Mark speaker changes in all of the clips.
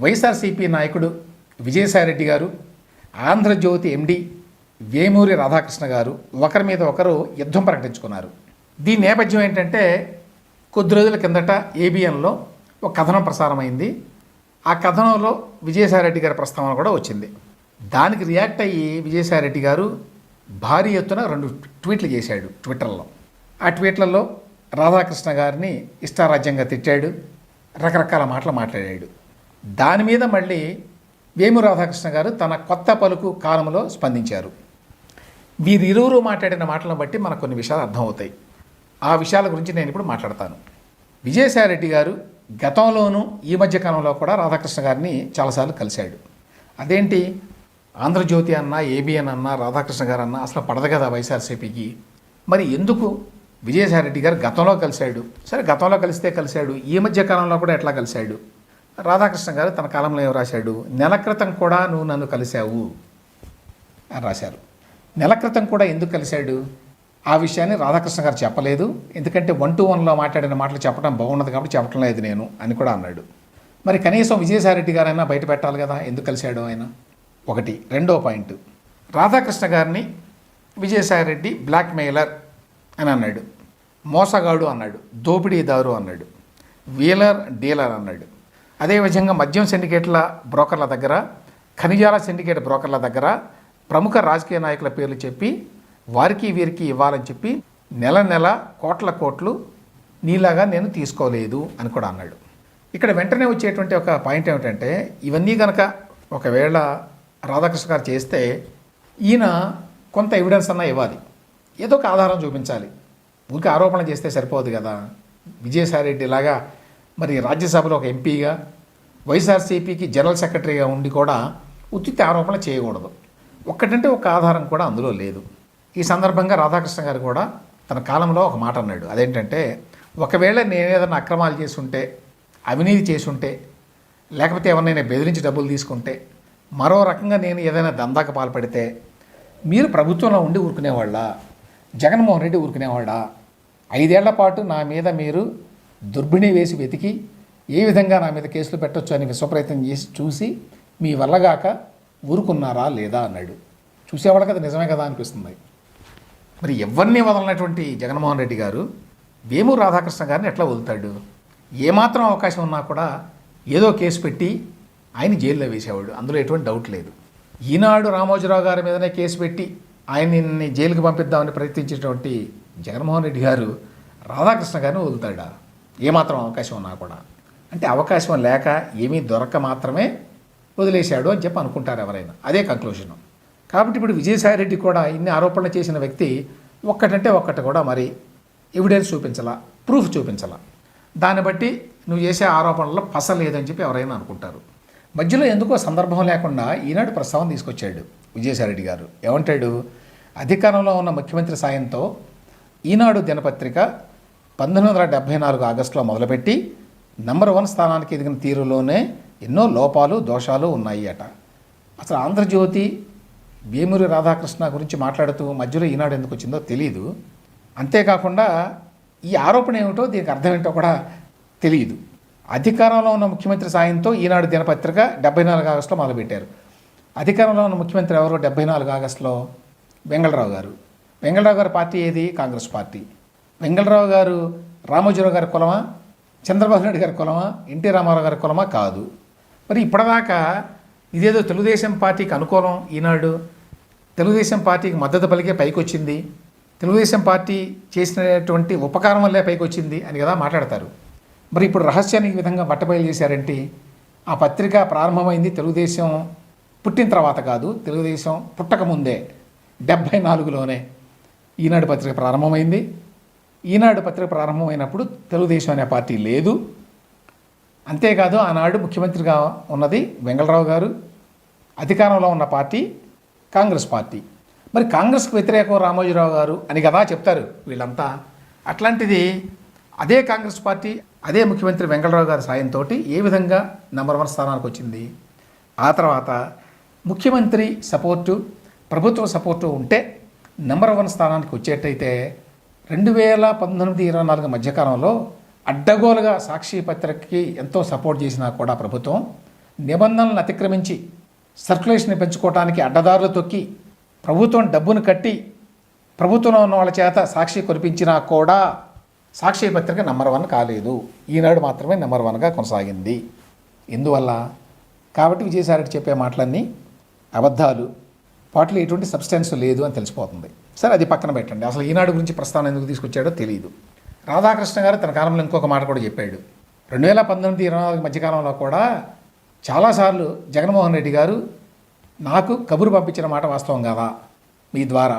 Speaker 1: వైఎస్ఆర్సీపీ నాయకుడు విజయసాయిరెడ్డి గారు, ఆంధ్రజ్యోతి ఎండి వేమూరి రాధాకృష్ణ గారు ఒకరి మీద ఒకరు యుద్ధం ప్రకటించుకున్నారు. దీని నేపథ్యం ఏంటంటే, కొద్ది రోజుల కిందట ఏబిఎన్లో ఒక కథనం ప్రసారమైంది. ఆ కథనంలో విజయసాయిరెడ్డి గారి ప్రస్తావన కూడా వచ్చింది. దానికి రియాక్ట్ అయ్యి విజయసాయిరెడ్డి గారు భారీ ఎత్తున 2 ట్వీట్లు చేశాడు ట్విట్టర్లో. ఆ ట్వీట్లలో రాధాకృష్ణ గారిని ఇష్టారాజ్యంగా తిట్టాడు, రకరకాల మాటలు మాట్లాడాడు. దాని మీద మళ్ళీ వేమూరి రాధాకృష్ణ గారు తన కొత్త పలుకు కాలంలో స్పందించారు. వీరిరువురు మాట్లాడిన మాటలను బట్టి మనకు కొన్ని విషయాలు అర్థమవుతాయి. ఆ విషయాల గురించి నేను ఇప్పుడు మాట్లాడతాను. విజయసాయిరెడ్డి గారు గతంలోనూ ఈ మధ్య కాలంలో కూడా రాధాకృష్ణ గారిని చాలాసార్లు కలిశాడు. అదేంటి, ఆంధ్రజ్యోతి అన్నా, ఏబిఎన్ అన్నా, రాధాకృష్ణ గారు అన్నా అసలు పడదు కదా వైఎస్ఆర్సీపీకి. మరి ఎందుకు విజయసాయిరెడ్డి గారు గతంలో కలిశాడు? సరే, గతంలో కలిస్తే కలిశాడు, ఈ మధ్య కాలంలో కూడా ఎట్లా కలిశాడు? రాధాకృష్ణ గారు తన కాలంలో ఏం రాశాడు? నెల క్రితం కూడా నువ్వు నన్ను కలిశావు అని రాశారు. నెల క్రితం కూడా ఎందుకు కలిశాడు? ఆ విషయాన్ని రాధాకృష్ణ గారు చెప్పలేదు. ఎందుకంటే 1-to-1లో మాట్లాడిన మాటలు చెప్పడం బాగున్నది కాబట్టి చెప్పడం లేదు నేను అని కూడా అన్నాడు. మరి కనీసం విజయసాయిరెడ్డి గారైనా బయట పెట్టాలి కదా ఎందుకు కలిశాడు ఆయన. ఒకటి. రెండో పాయింట్, రాధాకృష్ణ గారిని విజయసాయిరెడ్డి బ్లాక్ మెయిలర్ అని అన్నాడు, మోసగాడు అన్నాడు, దోపిడీదారు అన్నాడు, వీలర్ డీలర్ అన్నాడు. అదేవిధంగా మద్యం సిండికేట్ల బ్రోకర్ల దగ్గర, ఖనిజాల సిండికేట్ బ్రోకర్ల దగ్గర ప్రముఖ రాజకీయ నాయకుల పేర్లు చెప్పి వారికి వీరికి ఇవ్వాలని చెప్పి నెల నెల కోట్లు నీలాగా నేను తీసుకోలేదు అని కూడా అన్నాడు. ఇక్కడ వెంటనే వచ్చేటువంటి ఒక పాయింట్ ఏమిటంటే, ఇవన్నీ కనుక ఒకవేళ రాధాకృష్ణ గారు చేస్తే ఈయన కొంత ఎవిడెన్స్ అన్నా ఇవ్వాలి, ఏదో ఒక ఆధారం చూపించాలి. ఊరికి ఆరోపణ చేస్తే సరిపోదు కదా. విజయసాయిరెడ్డి లాగా మరి రాజ్యసభలో ఒక ఎంపీగా, వైఎస్ఆర్సీపీకి జనరల్ సెక్రటరీగా ఉండి కూడా ఉచిత ఆరోపణ చేయకూడదు. ఒక్కటంటే ఒక ఆధారం కూడా అందులో లేదు. ఈ సందర్భంగా రాధాకృష్ణ గారు కూడా తన కాలంలో ఒక మాట అన్నాడు. అదేంటంటే, ఒకవేళ నేను ఏదైనా అక్రమాలు చేసుంటే, అవినీతి చేసుంటే, లేకపోతే ఎవరినైనా బెదిరించి డబ్బులు తీసుకుంటే, మరో రకంగా నేను ఏదైనా దందాకు పాల్పడితే మీరు ప్రభుత్వంలో ఉండి ఊరుకునేవాళ్ళ, జగన్మోహన్ రెడ్డి ఊరుకునేవాళ్ళ? 5 ఏళ్ల పాటు నా మీద మీరు దుర్బిణి వేసి వెతికి ఏ విధంగా నా మీద కేసులు పెట్టొచ్చు అని విశ్వప్రయత్నం చేసి చూసి మీ వల్లగాక ఊరుకున్నారా లేదా అన్నాడు. చూసేవాళ్ళ కదా నిజమే కదా అనిపిస్తుంది. మరి ఎవరిని వదలనటువంటి జగన్మోహన్ రెడ్డి గారు వేమూరి రాధాకృష్ణ గారిని ఎట్లా వదులుతాడు? ఏమాత్రం అవకాశం ఉన్నా కూడా ఏదో కేసు పెట్టి ఆయన జైల్లో వేసేవాడు, అందులో ఎటువంటి డౌట్ లేదు. ఈనాడు రామోజీరావు గారి మీదనే కేసు పెట్టి ఆయన్ని జైలుకి పంపిద్దామని ప్రయత్నించేటువంటి జగన్మోహన్ రెడ్డి గారు రాధాకృష్ణ గారిని వదులుతాడా? ఏమాత్రం అవకాశం ఉన్నా కూడా. అంటే అవకాశం లేక ఏమీ దొరక్క మాత్రమే వదిలేశాడు అని చెప్పి అనుకుంటారు ఎవరైనా. అదే కంక్లూజన్. కాబట్టి ఇప్పుడు విజయసాయిరెడ్డి కూడా ఇన్ని ఆరోపణలు చేసిన వ్యక్తి ఒక్కటంటే ఒక్కటి కూడా మరి ఎవిడెన్స్ చూపించాలా, ప్రూఫ్ చూపించాలా. దాన్ని బట్టి నువ్వు చేసే ఆరోపణల్లో పస లేదని చెప్పి ఎవరైనా అనుకుంటారు. మధ్యలో ఎందుకో సందర్భం లేకుండా ఈనాడు ప్రస్తావన తీసుకొచ్చాడు విజయసాయిరెడ్డి గారు. ఏమంటాడు? అధికారంలో ఉన్న ముఖ్యమంత్రి సాయంతో ఈనాడు దినపత్రిక 1974 ఆగస్టులో మొదలుపెట్టి నంబర్ 1 స్థానానికి ఎదిగిన తీరులోనే ఎన్నో లోపాలు, దోషాలు ఉన్నాయి అట. అసలు ఆంధ్రజ్యోతి వేమూరి రాధాకృష్ణ గురించి మాట్లాడుతూ మధ్యలో ఈనాడు ఎందుకు వచ్చిందో తెలియదు. అంతేకాకుండా ఈ ఆరోపణ ఏమిటో, దీనికి అర్థం ఏంటో కూడా తెలియదు. అధికారంలో ఉన్న ముఖ్యమంత్రి సాయంతో ఈనాడు దినపత్రిక 74 ఆగస్టులో మొదలుపెట్టారు. అధికారంలో ఉన్న ముఖ్యమంత్రి ఎవరు 74 ఆగస్టులో? వెంగళరావు గారు. వెంగళరావు గారి పార్టీ ఏది? కాంగ్రెస్ పార్టీ. వెంగళరావు గారు రామోజీరావు గారి కులమా, చంద్రబాబు నాయుడు గారి కులమా, ఎన్టీ రామారావు గారి కులమా? కాదు. మరి ఇప్పటిదాకా ఇదేదో తెలుగుదేశం పార్టీకి అనుకూలం ఈనాడు, తెలుగుదేశం పార్టీకి మద్దతు పలికే పైకి వచ్చింది, తెలుగుదేశం పార్టీ చేసినటువంటి ఉపకారం వల్లే పైకి వచ్చింది అని కదా మాట్లాడతారు. మరి ఇప్పుడు రహస్యాన్ని ఈ విధంగా బట్టబయలు చేశారంటే, ఆ పత్రిక ప్రారంభమైంది తెలుగుదేశం పుట్టిన తర్వాత కాదు, తెలుగుదేశం పుట్టకముందే 74లోనే ఈనాడు పత్రిక ప్రారంభమైంది. ఈనాడు పత్రిక ప్రారంభమైనప్పుడు తెలుగుదేశం అనే పార్టీ లేదు. అంతేకాదు ఆనాడు ముఖ్యమంత్రిగా ఉన్నది వెంగళరావు గారు, అధికారంలో ఉన్న పార్టీ కాంగ్రెస్ పార్టీ. మరి కాంగ్రెస్కు వ్యతిరేకం రామోజీరావు గారు అని కదా చెప్తారు వీళ్ళంతా. అట్లాంటిది అదే కాంగ్రెస్ పార్టీ, అదే ముఖ్యమంత్రి వెంగళరావు గారి సాయంతో ఏ విధంగా నంబర్ 1 స్థానానికి వచ్చింది? ఆ తర్వాత ముఖ్యమంత్రి సపోర్టు, ప్రభుత్వ సపోర్టు ఉంటే నంబర్ 1 స్థానానికి వచ్చేటైతే 2019-24 మధ్యకాలంలో అడ్డగోలుగా సాక్షి పత్రికకి ఎంతో సపోర్ట్ చేసినా కూడా ప్రభుత్వం నిబంధనలను అతిక్రమించి సర్క్యులేషన్ పెంచుకోవడానికి అడ్డదారులు తొక్కి ప్రభుత్వం డబ్బును కట్టి ప్రభుత్వంలో ఉన్న వాళ్ళ చేత సాక్షి కొనిపించినా కూడా సాక్షి పత్రిక నెంబర్ 1 కాలేదు. ఈనాడు మాత్రమే నెంబర్ 1గా కొనసాగింది. ఎందువల్ల? కాబట్టి విజయసాయిరెడ్డి చెప్పే మాటలన్నీ అబద్ధాలు, వాటిలో ఎటువంటి సబ్స్టెన్స్ లేదు అని తెలిసిపోతుంది. సరే, అది పక్కన పెట్టండి. అసలు ఈనాడు గురించి ప్రస్తావన ఎందుకు తీసుకొచ్చాడో తెలియదు. రాధాకృష్ణ గారు తన కాలంలో ఇంకొక మాట కూడా చెప్పాడు. 2019-24 మధ్యకాలంలో కూడా చాలాసార్లు జగన్మోహన్ రెడ్డి గారు నాకు కబురు పంపించిన మాట వాస్తవం కాదా, మీ ద్వారా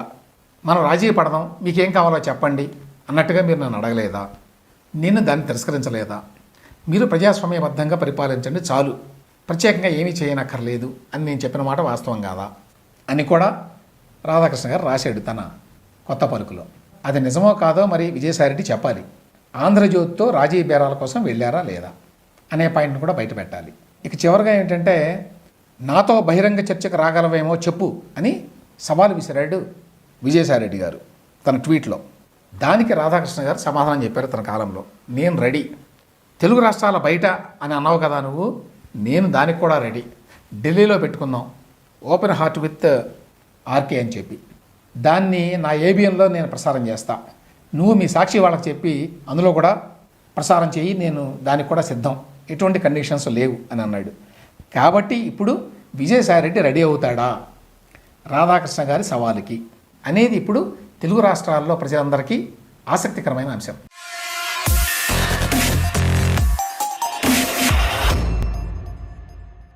Speaker 1: మనం రాజీ పడదాం, మీకేం కావాలో చెప్పండి అన్నట్టుగా మీరు నన్ను అడగలేదా, నేను దాన్ని తిరస్కరించలేదా, మీరు ప్రజాస్వామ్యబద్ధంగా పరిపాలించండి చాలు, ప్రత్యేకంగా ఏమీ చేయనక్కర్లేదు అని నేను చెప్పిన మాట వాస్తవం కాదా అని కూడా రాధాకృష్ణ గారు రాశాడు తన కొత్త పలుకులో. అది నిజమో కాదో మరి విజయసాయిరెడ్డి చెప్పాలి. ఆంధ్రజ్యోతితో రాజీ బేరాల కోసం వెళ్ళారా లేదా అనే పాయింట్ని కూడా బయట పెట్టాలి. ఇక చివరిగా ఏంటంటే, నాతో బహిరంగ చర్చకు రాగలవేమో చెప్పు అని సవాలు విసిరాడు విజయసాయిరెడ్డి గారు తన ట్వీట్లో. దానికి రాధాకృష్ణ గారు సమాధానం చెప్పారు తన కాలంలో, నేను రెడీ, తెలుగు రాష్ట్రాల బయట అని అన్నావు కదా నువ్వు, నేను దానికి కూడా రెడీ, ఢిల్లీలో పెట్టుకుందాం ఓపెన్ హార్ట్ విత్ ఆర్కే అని చెప్పి, దాన్ని నా ఏబిఎన్లో నేను ప్రసారం చేస్తా, నువ్వు మీ సాక్షి వాళ్ళకి చెప్పి అందులో కూడా ప్రసారం చేయి, నేను దానికి కూడా సిద్ధం, ఎటువంటి కండిషన్స్ లేవు అని అన్నాడు. కాబట్టి ఇప్పుడు విజయసాయిరెడ్డి రెడీ అవుతాడా రాధాకృష్ణ గారి సవాలుకి అనేది ఇప్పుడు తెలుగు రాష్ట్రాల్లో ప్రజలందరికీ ఆసక్తికరమైన అంశం.